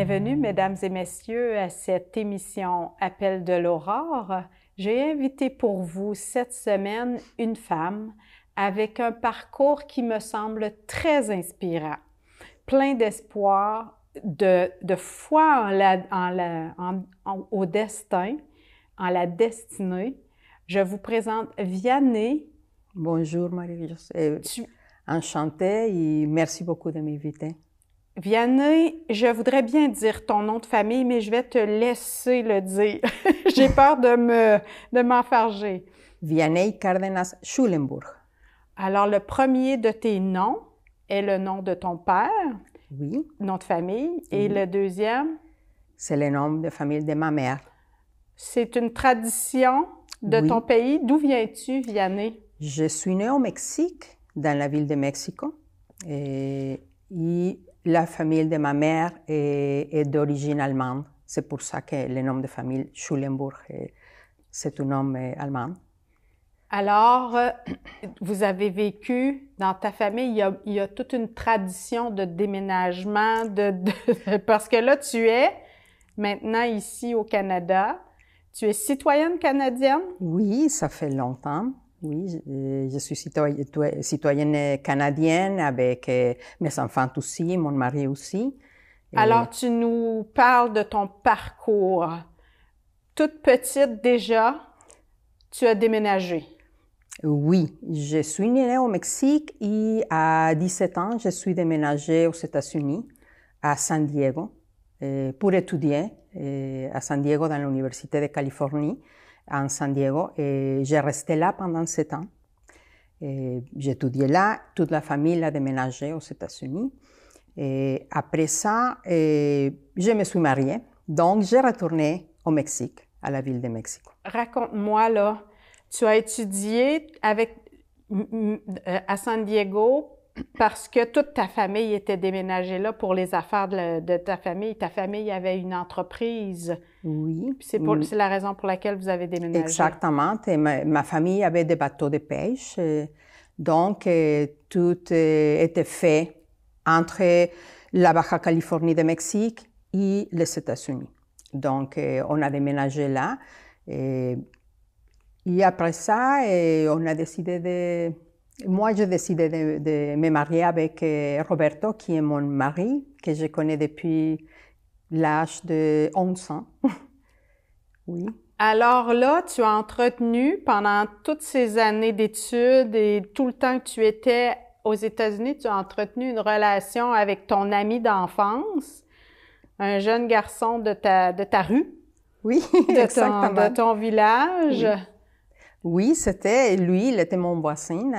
Bienvenue, mesdames et messieurs, à cette émission Appel de l'Aurore. J'ai invité pour vous cette semaine une femme avec un parcours qui me semble très inspirant, plein d'espoir, de foi au destin, en la destinée. Je vous présente Vianney. Bonjour Marie-Josée, enchantée et merci beaucoup de m'inviter. Vianney, je voudrais bien dire ton nom de famille, mais je vais te laisser le dire. J'ai peur de m'enfarger. Vianney Cárdenas Schulenburg. Alors, le premier de tes noms est le nom de ton père, Oui. nom de famille, et le deuxième? C'est le nom de famille de ma mère. C'est une tradition de ton pays. D'où viens-tu, Vianney? Je suis née au Mexique, dans la ville de Mexico, et la famille de ma mère est d'origine allemande. C'est pour ça que le nom de famille Schulenburg, c'est un nom allemand. Alors, vous avez vécu dans ta famille, il y a toute une tradition de déménagement, parce que là, tu es maintenant ici au Canada. Tu es citoyenne canadienne? Oui, ça fait longtemps. Oui, je suis citoyenne canadienne avec mes enfants aussi, mon mari aussi. Alors, tu nous parles de ton parcours. Toute petite déjà, tu as déménagé. Oui, je suis née au Mexique et à 17 ans, je suis déménagée aux États-Unis, à San Diego, pour étudier à San Diego dans l'Université de Californie, en San Diego. Et j'ai resté là pendant 7 ans. J'ai étudié là, toute la famille a déménagé aux États-Unis. Et après ça, je me suis mariée, donc j'ai retourné au Mexique, à la ville de Mexico. Raconte-moi, là, tu as étudié à San Diego parce que toute ta famille était déménagée là pour les affaires de ta famille. Ta famille avait une entreprise. Oui. C'est la raison pour laquelle vous avez déménagé. Exactement. Et ma famille avait des bateaux de pêche. Donc, tout était fait entre la Baja Californie de Mexique et les États-Unis. Donc, on a déménagé là. Et après ça, on a décidé Moi, j'ai décidé de me marier avec Roberto, qui est mon mari, que je connais depuis l'âge de 11 ans. Oui. Alors là, tu as entretenu pendant toutes ces années d'études et tout le temps que tu étais aux États-Unis, tu as entretenu une relation avec ton ami d'enfance, un jeune garçon de ta rue. Oui, exactement. De ton village. Oui, lui, il était mon voisin,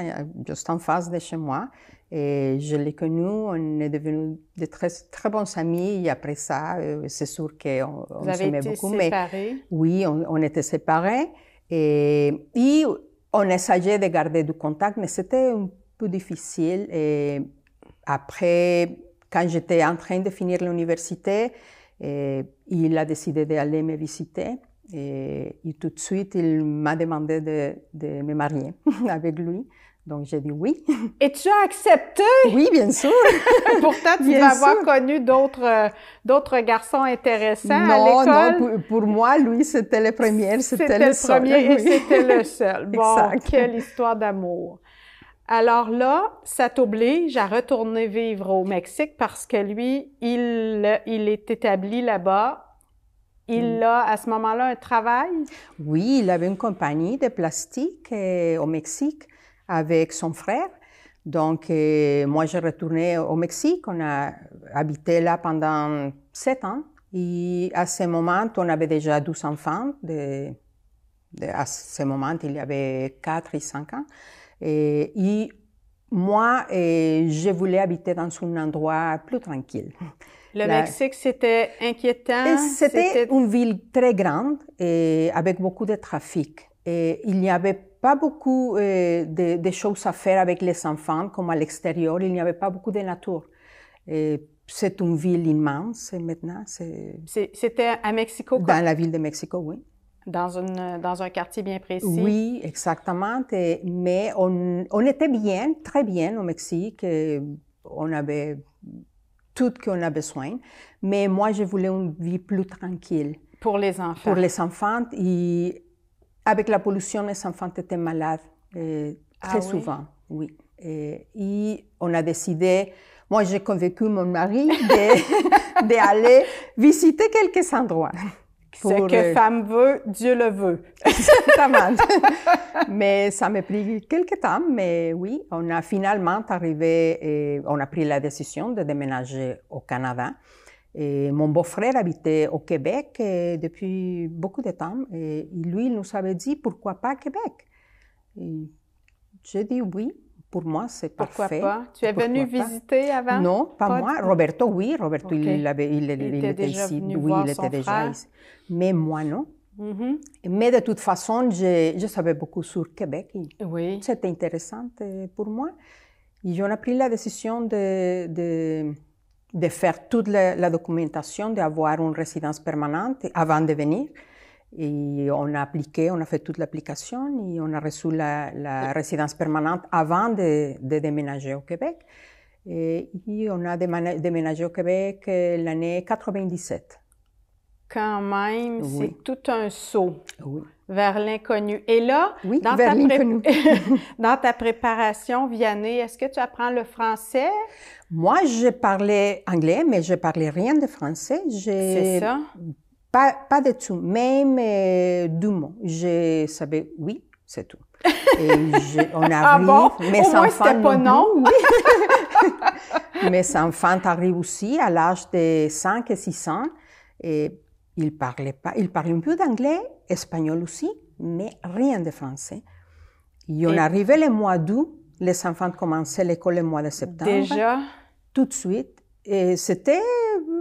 juste en face de chez moi. Et je l'ai connu, on est devenus de très, très bons amis. Et après ça, c'est sûr qu'on s'aimait beaucoup. Vous avez été séparés? Oui, on était séparés. Et on essayait de garder du contact, mais c'était un peu difficile. Et après, quand j'étais en train de finir l'université, il a décidé d'aller me visiter. Et tout de suite, il m'a demandé de me marier avec lui. Donc, j'ai dit oui. Et tu as accepté? Oui, bien sûr. Pourtant, tu vas avoir connu d'autres garçons intéressants à l'école. Non, pour moi, lui, c'était le premier, c'était le seul. C'était le premier et c'était le seul. Bon, Exact. Quelle histoire d'amour. Alors là, ça t'oblige à retourner vivre au Mexique parce que lui, il est établi là-bas. Il a, à ce moment-là, un travail? Oui, il avait une compagnie de plastique au Mexique avec son frère. Donc, moi, j'ai retourné au Mexique. On a habité là pendant 7 ans. Et à ce moment, on avait déjà 12 enfants. À ce moment, il y avait 4 et 5 ans. Et moi, je voulais habiter dans un endroit plus tranquille. Le Mexique, c'était inquiétant? C'était une ville très grande et avec beaucoup de trafic. Et il n'y avait pas beaucoup de choses à faire avec les enfants, comme à l'extérieur. Il n'y avait pas beaucoup de nature. C'est une ville immense maintenant. C'était à Mexico? Dans la ville de Mexico, oui. Dans un quartier bien précis? Oui, exactement. Mais on était bien, très bien au Mexique. On avait tout qu'on a besoin. Mais moi, je voulais une vie plus tranquille. Pour les enfants. Pour les enfants. Et avec la pollution, les enfants étaient malades très souvent. Oui. Et on a décidé, moi j'ai convaincu mon mari d'aller visiter quelques endroits. Ce que femme veut, Dieu le veut. Exactement. Mais ça m'a pris quelques temps, mais oui, on a finalement arrivé, on a pris la décision de déménager au Canada. Et mon beau-frère habitait au Québec depuis beaucoup de temps. Et lui, il nous avait dit, pourquoi pas Québec? Et j'ai dit oui. Pour moi, c'est parfait. Pourquoi pas? Tu es venu visiter avant? Non, pas moi. Roberto, oui. Roberto, okay. il était ici. Oui, il était déjà ici. Mais moi, non. Mais de toute façon, je savais beaucoup sur Québec. Oui. C'était intéressant pour moi. Et on a pris la décision de faire toute la documentation, d'avoir une résidence permanente avant de venir. Et on a appliqué, on a fait toute l'application et on a reçu la résidence permanente avant de déménager au Québec. Et on a déménagé au Québec l'année 97. Quand même, oui. C'est tout un saut vers l'inconnu. Et là, oui, dans ta préparation, Vianney, est-ce que tu apprends le français? Moi, je parlais anglais, mais je parlais rien de français. C'est ça? Pas du tout, même 2 mots. Je savais oui, c'est tout. Et on arrive, bon? Mes Au moins, enfants pas non. Oui. Mes enfants arrivent aussi à l'âge de 5 et 6 ans. Et ils parlaient un peu d'anglais, espagnol aussi, mais rien de français. Et on arrivait le mois d'août, les enfants commençaient l'école le mois de septembre. Déjà? Tout de suite. Et c'était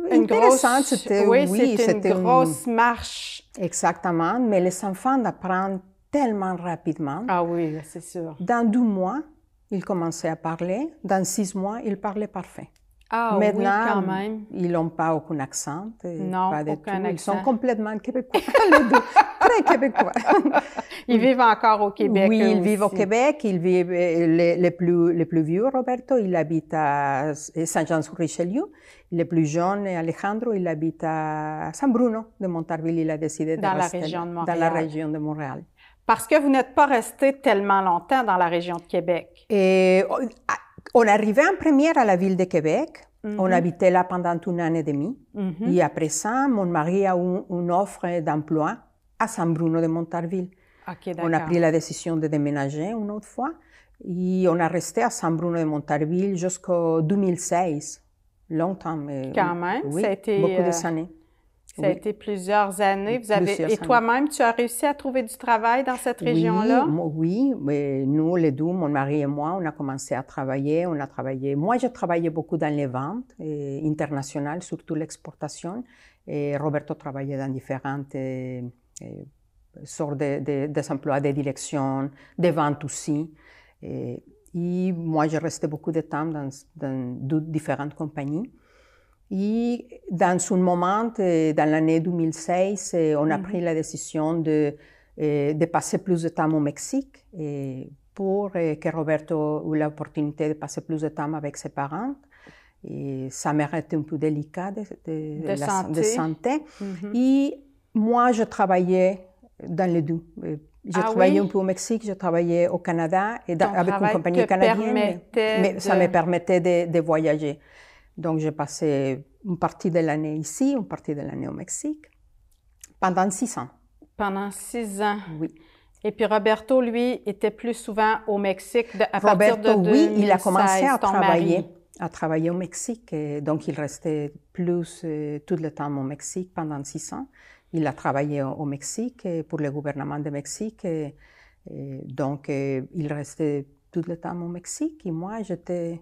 intéressant. C'était une grosse marche. Exactement. Mais les enfants apprennent tellement rapidement. Ah oui, c'est sûr. Dans 2 mois, ils commençaient à parler. Dans 6 mois, ils parlaient parfait. Ah maintenant, oui, quand même. Ils n'ont pas aucun accent. Non, pas aucun tout. accent. Ils sont complètement québécois, les deux. Très québécois. Ils vivent encore au Québec. Oui, ils vivent au aussi. Québec. Ils vivent, les plus vieux, Roberto, il habite à Saint-Jean-sur-Richelieu. Le plus jeune, Alejandro, il habite à San Bruno de Montarville. Il a décidé de rester dans la région de Montréal. Parce que vous n'êtes pas resté tellement longtemps dans la région de Québec. Et on arrivait en première à la ville de Québec. On habitait là pendant 1 an et demi. Et après ça, mon mari a eu une offre d'emploi à San Bruno de Montarville. Okay, on a pris la décision de déménager une autre fois. Et on a resté à San Bruno de Montarville jusqu'en 2016. Longtemps. Mais quand même, oui, ça a été beaucoup d'années. Ça a été plusieurs années. Et toi-même, tu as réussi à trouver du travail dans cette région-là? Oui, mais nous, les deux, mon mari et moi, on a commencé à travailler. On a travaillé. Moi, j'ai travaillé beaucoup dans les ventes internationales, surtout l'exportation. Et Roberto travaillait dans différentes sortes des emplois de direction, des ventes aussi. Et moi, j'ai resté beaucoup de temps dans différentes compagnies. Et dans un moment, dans l'année 2016, on a pris la décision de passer plus de temps au Mexique pour que Roberto ait l'opportunité de passer plus de temps avec ses parents. Et sa mère était un peu délicate de santé. Et moi, je travaillais dans les deux. J'ai travaillé un peu au Mexique, j'ai travaillé au Canada et avec une compagnie canadienne. Mais ça me permettait de voyager. Donc, j'ai passé une partie de l'année ici, une partie de l'année au Mexique, pendant 6 ans. Pendant 6 ans? Oui. Et puis, Roberto, lui, était plus souvent au Mexique à partir de 2016, oui, il a commencé à travailler au Mexique. Et donc, il restait plus tout le temps au Mexique pendant 6 ans. Il a travaillé au Mexique pour le gouvernement du Mexique. Donc, il restait tout le temps au Mexique. Et moi, j'étais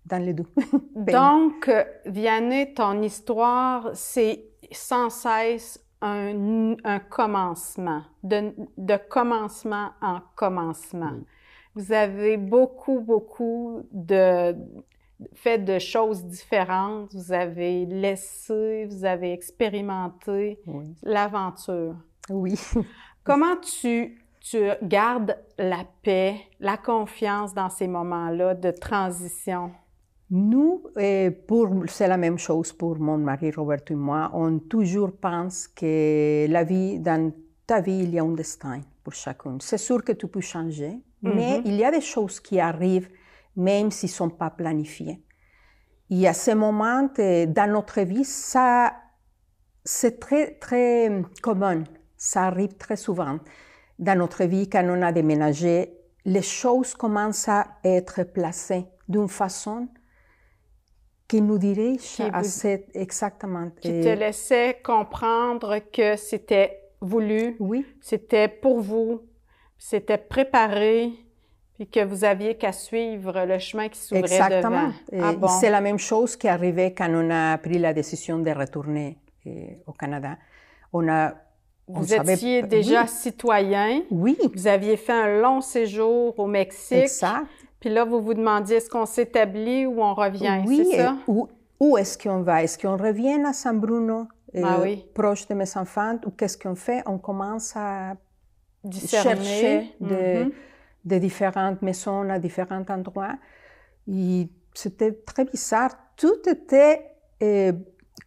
dans les deux. Donc, Vianney, ton histoire, c'est sans cesse un commencement, de commencement en commencement. Oui. Vous avez beaucoup fait de choses différentes. Vous avez laissé, vous avez expérimenté l'aventure. Oui. Comment tu gardes la paix, la confiance dans ces moments-là de transition? Nous, c'est la même chose pour mon mari Roberto et moi. On toujours pense que la vie, dans ta vie, il y a un destin pour chacun. C'est sûr que tu peux changer, mais il y a des choses qui arrivent même s'ils ne sont pas planifiés. Il y a ces moments dans notre vie, ça, c'est très, très commun. Ça arrive très souvent. Dans notre vie, quand on a déménagé, les choses commencent à être placées d'une façon qui nous dirige exactement. Qui te laissait comprendre que c'était voulu, oui. C'était pour vous, c'était préparé, puis que vous aviez qu'à suivre le chemin qui s'ouvrait exactement. devant. Bon. C'est la même chose qui est arrivée quand on a pris la décision de retourner au Canada. Vous étiez déjà citoyen. Oui. Vous aviez fait un long séjour au Mexique. Exact. Puis là, vous vous demandiez, est-ce qu'on s'établit ou on revient, oui, c'est ça? Où est-ce qu'on va? Est-ce qu'on revient à San Bruno, oui. proche de mes enfants, ou qu'est-ce qu'on fait? On commence à discerner. Chercher de différentes maisons à différents endroits. Et c'était très bizarre. Tout était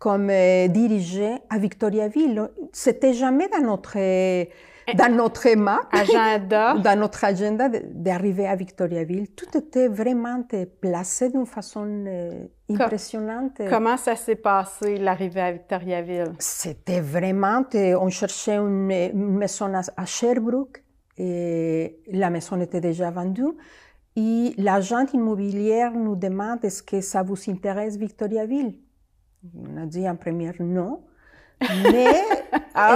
comme dirigé à Victoriaville. C'était jamais dans notre map, agenda, dans notre agenda d'arriver à Victoriaville. Tout était vraiment placé d'une façon impressionnante. Comment ça s'est passé, l'arrivée à Victoriaville? C'était vraiment, on cherchait une maison à Sherbrooke et la maison était déjà vendue. Et l'agent immobilier nous demande est-ce que ça vous intéresse Victoriaville? On a dit en première non. Mais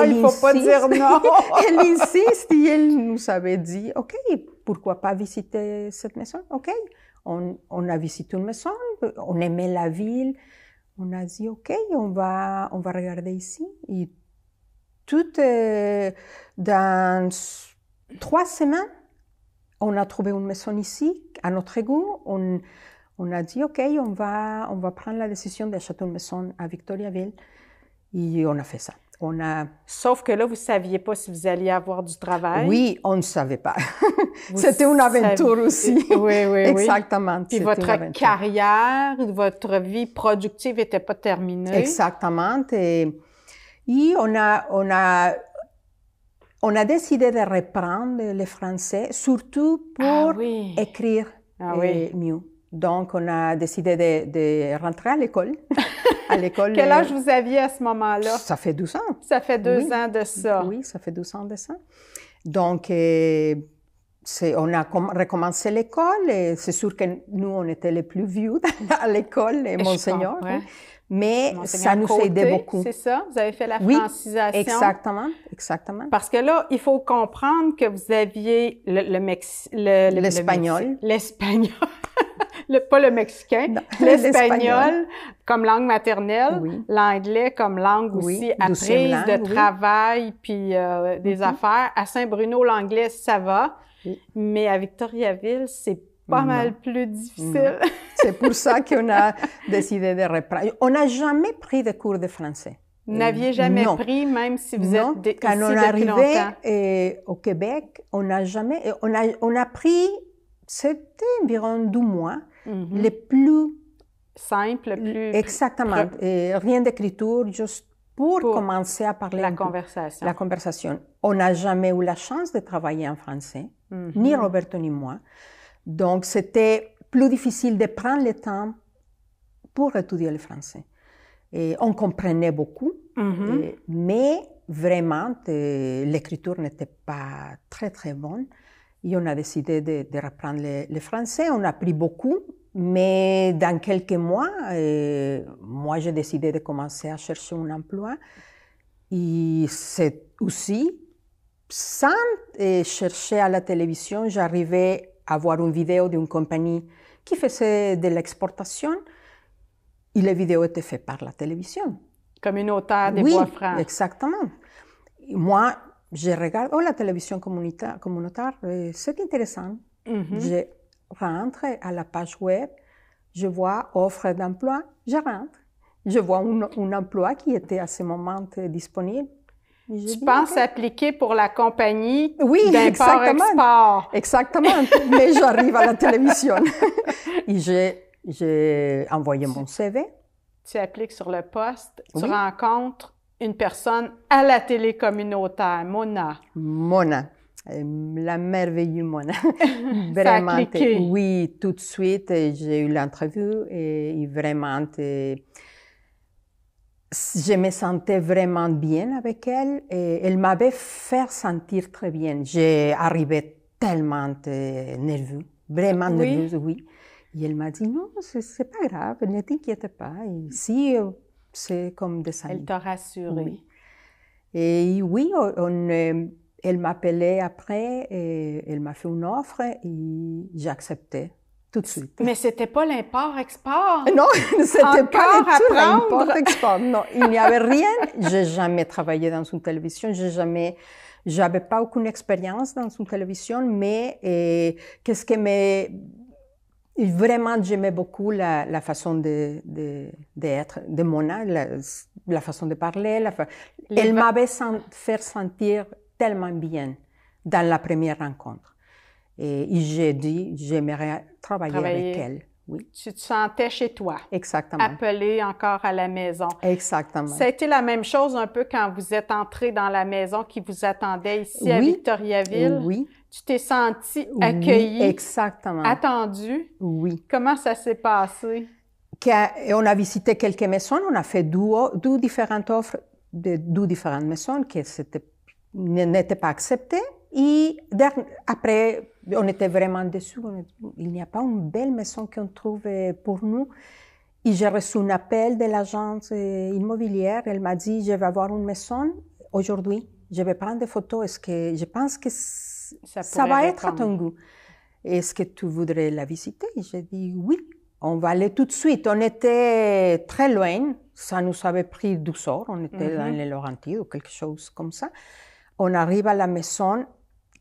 il ne faut pas dire non. Elle insiste et elle nous avait dit, OK, pourquoi pas visiter cette maison? OK, on a visité une maison, on aimait la ville. On a dit, OK, on va regarder ici. Et tout dans 3 semaines, on a trouvé une maison ici, à notre goût. On a dit, OK, on va prendre la décision d'acheter une maison à Victoriaville. Et on a fait ça. Sauf que là, vous ne saviez pas si vous alliez avoir du travail. Oui, on ne savait pas. C'était une aventure aussi. Oui. Exactement. Puis votre carrière, votre vie productive n'était pas terminée. Exactement. Et on a décidé de reprendre le français, surtout pour écrire mieux. Donc, on a décidé de rentrer à l'école. Quel âge vous aviez à ce moment-là? Ça fait 12 ans. Ça fait 2 ans de ça. Oui, ça fait 12 ans de ça. Donc, on a recommencé l'école. Et c'est sûr que nous, on était les plus vieux à l'école, et Monseigneur. Mais ça nous a aidé beaucoup. C'est ça? Vous avez fait la francisation? Exactement. Parce que là, il faut comprendre que vous aviez l'espagnol. L'espagnol. Pas le mexicain, l'espagnol comme langue maternelle, l'anglais comme langue aussi apprise de travail puis des affaires. À Saint-Bruno, l'anglais, ça va, mais à Victoriaville, c'est pas mal plus difficile. C'est pour ça qu'on a décidé de reprendre. On n'a jamais pris de cours de français. Vous n'aviez jamais pris, même si vous êtes ici quand on est arrivé au Québec, on n'a jamais... On a pris, c'était environ 2 mois, les plus... Simple, plus... Exactement. Rien d'écriture, juste pour commencer à parler... La conversation. On n'a jamais eu la chance de travailler en français, ni Roberto ni moi. Donc, c'était plus difficile de prendre le temps pour étudier le français. Et on comprenait beaucoup, mais vraiment, l'écriture n'était pas très, très bonne. Et on a décidé de reprendre le français. On a appris beaucoup, mais dans quelques mois, moi, j'ai décidé de commencer à chercher un emploi. Et c'est aussi, sans chercher à la télévision, j'arrivais à voir une vidéo d'une compagnie qui faisait de l'exportation. Et les vidéos étaient faites par la télévision. Communautaire des Bois-Francs. Oui, exactement. Et moi, je regarde, la télévision communautaire, c'est intéressant. Je rentre à la page web, je vois offre d'emploi, je rentre. Je vois un emploi qui était à ce moment disponible. Tu penses appliquer pour la compagnie d'import-export. Exactement. Mais j'arrive à la télévision. Et j'ai envoyé mon CV. Tu appliques sur le poste, tu Oui. rencontres une personne à la télé communautaire, Mona. Mona, la merveilleuse Mona. Ça a cliqué. Oui, tout de suite, j'ai eu l'entrevue et vraiment, je me sentais vraiment bien avec elle et elle m'avait fait sentir très bien. J'arrivais tellement nerveuse, vraiment nerveuse, oui. Et elle m'a dit, non, c'est pas grave, ne t'inquiète pas. Ici, c'est comme des amis. Elle t'a rassurée. Oui. Et oui, elle m'appelait après et elle m'a fait une offre et j'ai accepté tout de suite. Mais c'était pas l'import-export? Non, c'était pas du tout apprendre? l'import-export. Non, il n'y avait rien. J'ai jamais travaillé dans une télévision. J'avais pas aucune expérience dans une télévision, mais qu'est-ce que vraiment, j'aimais beaucoup la façon d'être de Mona, la façon de parler. Elle m'avait fait sentir tellement bien dans la première rencontre. Et j'ai dit, j'aimerais travailler avec elle. Oui. Tu te sentais chez toi. Exactement. Appelée encore à la maison. Exactement. Ça a été la même chose un peu quand vous êtes entré dans la maison qui vous attendait ici à Victoriaville. Oui. Tu t'es sentie accueillie, exactement. attendue. Oui. Comment ça s'est passé? On a visité quelques maisons, on a fait deux différentes offres de deux différentes maisons qui n'étaient pas acceptées. Et après, on était vraiment déçus. Il n'y a pas une belle maison qu'on trouve pour nous. Et j'ai reçu un appel de l'agence immobilière. Elle m'a dit, je vais avoir une maison aujourd'hui. Je vais prendre des photos. Est-ce que je pense que ça va être à ton goût? Est-ce que tu voudrais la visiter? J'ai dit oui. On va aller tout de suite. On était très loin. Ça nous avait pris 12 heures. On était dans les Laurentides ou quelque chose comme ça. On arrive à la maison.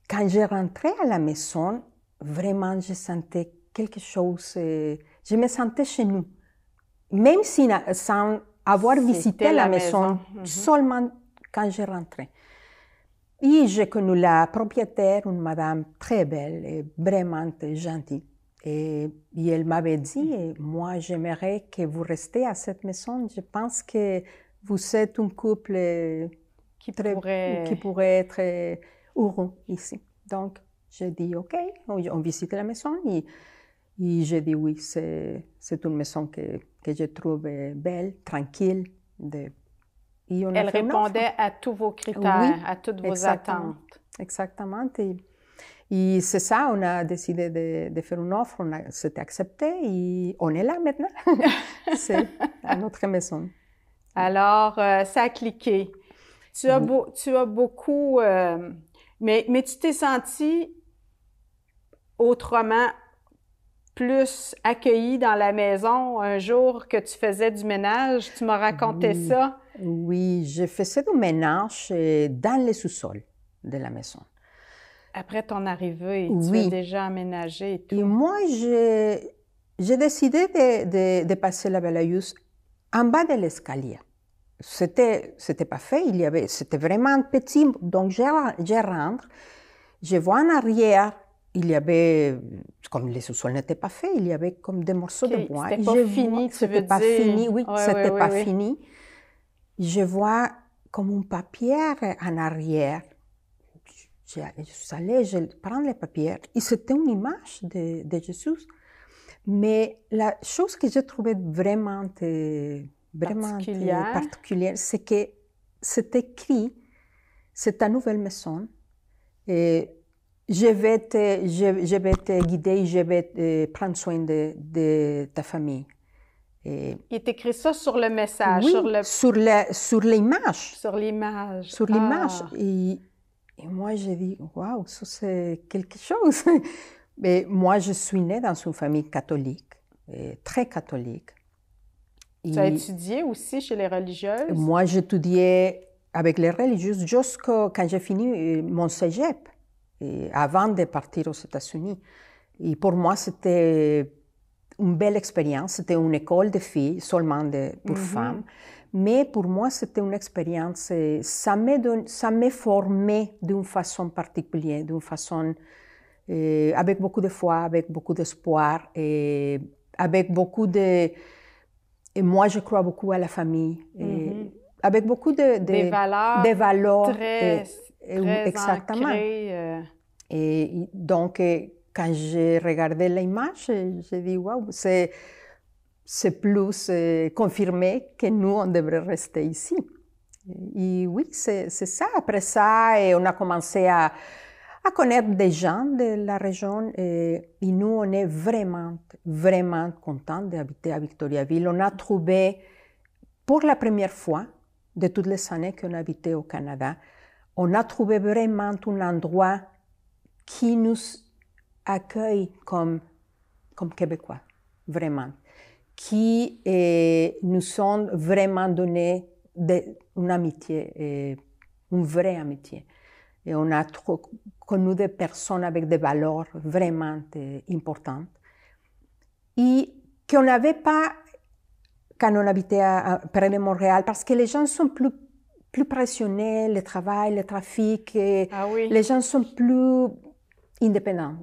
Quand j'ai rentré à la maison, vraiment, je sentais quelque chose. Je me sentais chez nous. Même sans avoir visité la maison, seulement quand j'ai rentré. Et j'ai connu la propriétaire, une madame très belle et vraiment gentille. Et elle m'avait dit, moi, j'aimerais que vous restiez à cette maison. Je pense que vous êtes un couple qui pourrait être heureux ici. Donc, j'ai dit, OK, on visite la maison. Et j'ai dit, oui, c'est une maison que je trouve belle, tranquille. Elle répondait à tous vos critères, à toutes vos attentes. Exactement. Et c'est ça, on a décidé de faire une offre, c'était accepté et on est là maintenant. C'est à notre maison. Alors, ça a cliqué. Tu as beaucoup... mais tu t'es sentie autrement plus accueillie dans la maison un jour que tu faisais du ménage. Tu m'as raconté ça. Oui, je faisais du ménage dans le sous-sol de la maison. Après ton arrivée, tu as déjà aménagé et tout. Et moi, j'ai décidé de passer la balayeuse en bas de l'escalier. C'était pas fait, c'était vraiment petit, donc je rentre, je vois en arrière, il y avait, comme les sous-sols n'étaient pas faits, il y avait comme des morceaux de bois. C'était pas fini, tu veux dire? C'était pas fini, oui, c'était pas fini. Je vois comme un papier en arrière. Je prends le papier et c'était une image de Jésus. Mais la chose que j'ai trouvée vraiment particulière, c'est que c'est écrit, c'est ta nouvelle maison. Et je vais te guider, je vais prendre soin de ta famille. Il est écrit ça sur le message, oui, sur l'image. Sur l'image. Sur l'image. Et moi, j'ai dit, waouh, ça c'est quelque chose. Mais moi, je suis née dans une famille catholique, très catholique. Tu as étudié aussi chez les religieuses? Moi, j'étudiais avec les religieuses jusqu'à quand j'ai fini mon cégep, avant de partir aux États-Unis. Et pour moi, c'était une belle expérience. C'était une école de filles, seulement pour femmes. Mais pour moi, c'était une expérience, ça m'a formé d'une façon particulière, d'une façon avec beaucoup de foi, avec beaucoup d'espoir, et avec beaucoup de... Et moi, je crois beaucoup à la famille. Et avec beaucoup des valeurs, des valeurs très exactement. ancrées. Et donc, quand j'ai regardé l'image, j'ai dit, waouh, c'est plus confirmé que nous, on devrait rester ici. Et oui, c'est ça. Après ça, et on a commencé à connaître des gens de la région et nous, on est vraiment, vraiment contents d'habiter à Victoriaville. On a trouvé, pour la première fois de toutes les années qu'on a habité au Canada, on a trouvé vraiment un endroit qui nous accueille comme Québécois, vraiment, qui nous ont vraiment donné une amitié, une vraie amitié. Et on a connu des personnes avec des valeurs vraiment importantes et qu'on n'avait pas quand on habitait près de Montréal, parce que les gens sont plus pressionnés, le travail, le trafic, les gens sont plus indépendants.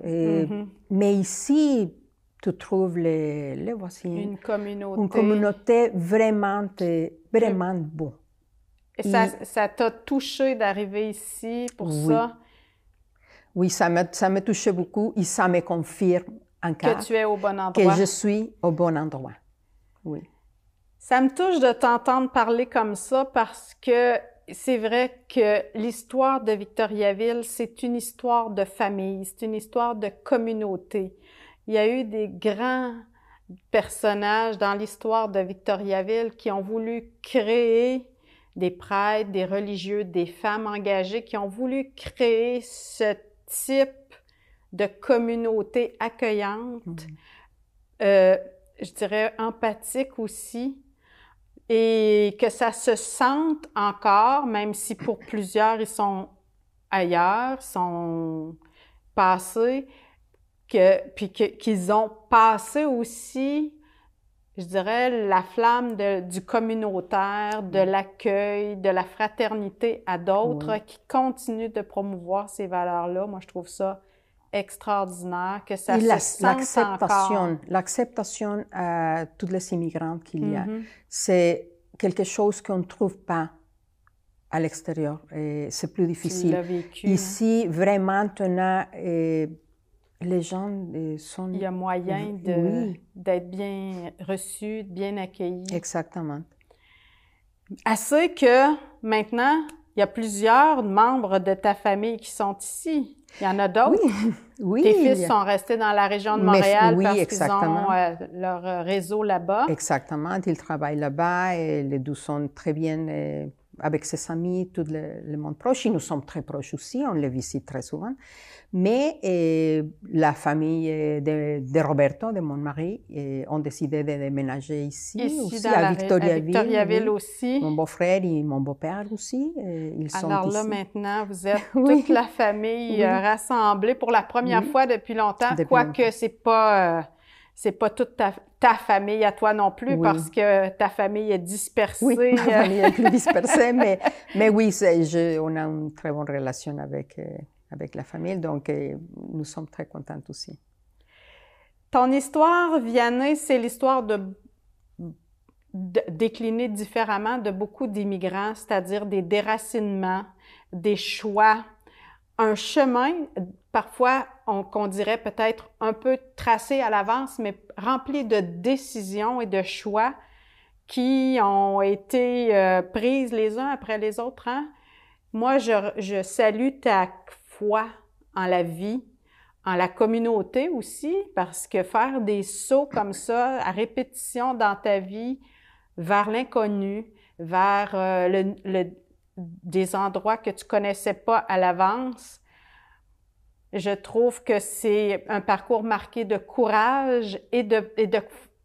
Mais ici, tu trouves les voisins. Une communauté vraiment, vraiment bonne. Et ça t'a touché d'arriver ici pour ça? Oui, ça me touché beaucoup et ça me confirme encore que tu es au bon endroit. Que je suis au bon endroit. Oui. Ça me touche de t'entendre parler comme ça parce que c'est vrai que l'histoire de Victoriaville, c'est une histoire de famille, c'est une histoire de communauté. Il y a eu des grands personnages dans l'histoire de Victoriaville qui ont voulu créer des prêtres, des religieux, des femmes engagées qui ont voulu créer ce type de communauté accueillante, je dirais empathique aussi, et que ça se sente encore, même si pour plusieurs ils sont ailleurs, sont passés, puis qu'ils ont passé aussi, je dirais, la flamme du communautaire, de l'accueil, de la fraternité à d'autres qui continuent de promouvoir ces valeurs-là. Moi, je trouve ça extraordinaire, que ça se sente encore. L'acceptation à tous les immigrants qu'il y a, c'est quelque chose qu'on ne trouve pas à l'extérieur. C'est plus difficile. Tu l'as vécu, ici, vraiment, on a... les gens sont... Il y a moyen d'être bien reçu, bien accueilli. Exactement. Assez que maintenant, il y a plusieurs membres de ta famille qui sont ici. Il y en a d'autres. Oui. Tes fils sont restés dans la région de Montréal parce qu'ils ont leur réseau là-bas. Exactement. Ils travaillent là-bas et les deux sont très bien avec ses amis, tout le monde proche. Et nous sommes très proches aussi, on les visite très souvent. Mais la famille de Roberto, de mon mari, ont décidé de déménager ici aussi à Victoriaville. À Victoriaville aussi. Mon beau-frère et mon beau-père aussi, ils sont Alors là, ici. maintenant, vous êtes toute la famille rassemblée pour la première fois depuis longtemps, quoique c'est pas toute ta famille à toi non plus, parce que ta famille est dispersée. Oui, ma famille est plus dispersée, mais oui, on a une très bonne relation avec la famille, donc nous sommes très contents aussi. Ton histoire, Vianney, c'est l'histoire déclinée différemment de beaucoup d'immigrants, c'est-à-dire des déracinements, des choix, un chemin, parfois qu'on dirait peut-être un peu tracé à l'avance, mais rempli de décisions et de choix qui ont été prises les uns après les autres. Hein? Moi, je salue ta foi en la vie, en la communauté aussi, parce que faire des sauts comme ça à répétition dans ta vie vers l'inconnu, vers des endroits que tu connaissais pas à l'avance, je trouve que c'est un parcours marqué de courage et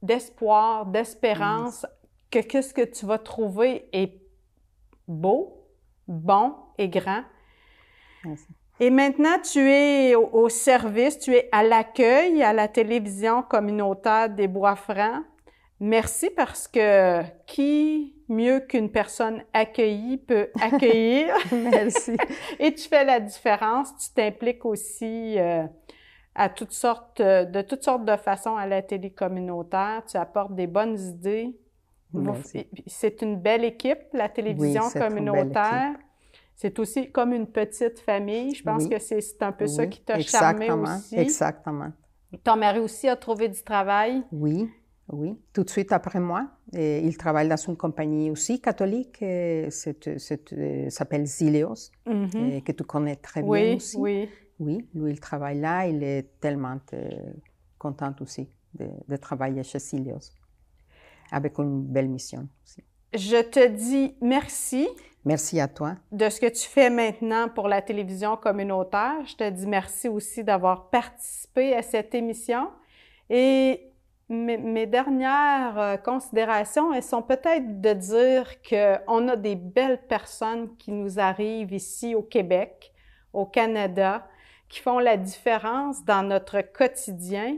d'espoir, d'espérance, que ce que tu vas trouver est beau, bon et grand. Merci. Et maintenant, tu es au service, tu es à l'accueil, à la télévision communautaire des Bois-Francs. Merci parce que qui mieux qu'une personne accueillie peut accueillir? Merci. Et tu fais la différence, tu t'impliques aussi de toutes sortes de façons à la télé communautaire. Tu apportes des bonnes idées. Merci. C'est une belle équipe, la télévision Oui, c'est une belle communautaire. équipe. C'est aussi comme une petite famille. Je pense Oui. que c'est un peu ça Oui, qui t'a charmé exactement, aussi. exactement. Ton mari aussi a trouvé du travail. Oui, oui. Tout de suite après moi, il travaille dans une compagnie aussi catholique, s'appelle Zileos, que tu connais très bien Oui, aussi. oui. Oui, lui, il travaille là. Il est tellement content aussi de travailler chez Zileos, avec une belle mission aussi. Je te dis merci. Merci à toi. De ce que tu fais maintenant pour la télévision communautaire. Je te dis merci aussi d'avoir participé à cette émission. Et mes dernières considérations, elles sont peut-être de dire qu'on a des belles personnes qui nous arrivent ici au Québec, au Canada, qui font la différence dans notre quotidien,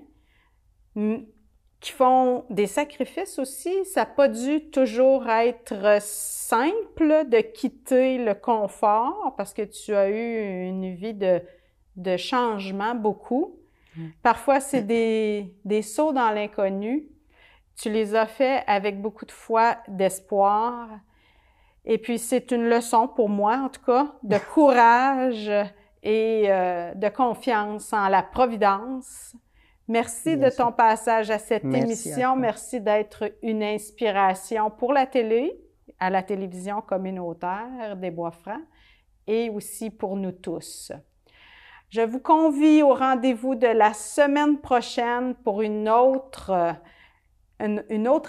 qui font des sacrifices aussi. Ça n'a pas dû toujours être simple de quitter le confort parce que tu as eu une vie de changement beaucoup. Parfois, c'est des sauts dans l'inconnu. Tu les as faits avec beaucoup de foi, d'espoir. Et puis, c'est une leçon pour moi, en tout cas, de courage et de confiance en la providence. Merci de ton passage à cette émission. Merci d'être une inspiration pour la télé, à la télévision communautaire des Bois-Francs et aussi pour nous tous. Je vous convie au rendez-vous de la semaine prochaine pour une autre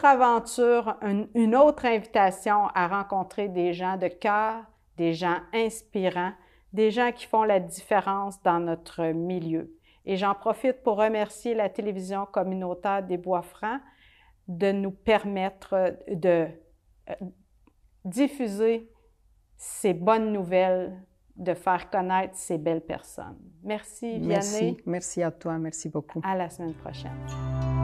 aventure, une autre invitation à rencontrer des gens de cœur, des gens inspirants, des gens qui font la différence dans notre milieu. Et j'en profite pour remercier la télévision communautaire des Bois-Francs de nous permettre de diffuser ces bonnes nouvelles, de faire connaître ces belles personnes. Merci, Vianney. Merci à toi, merci beaucoup. À la semaine prochaine.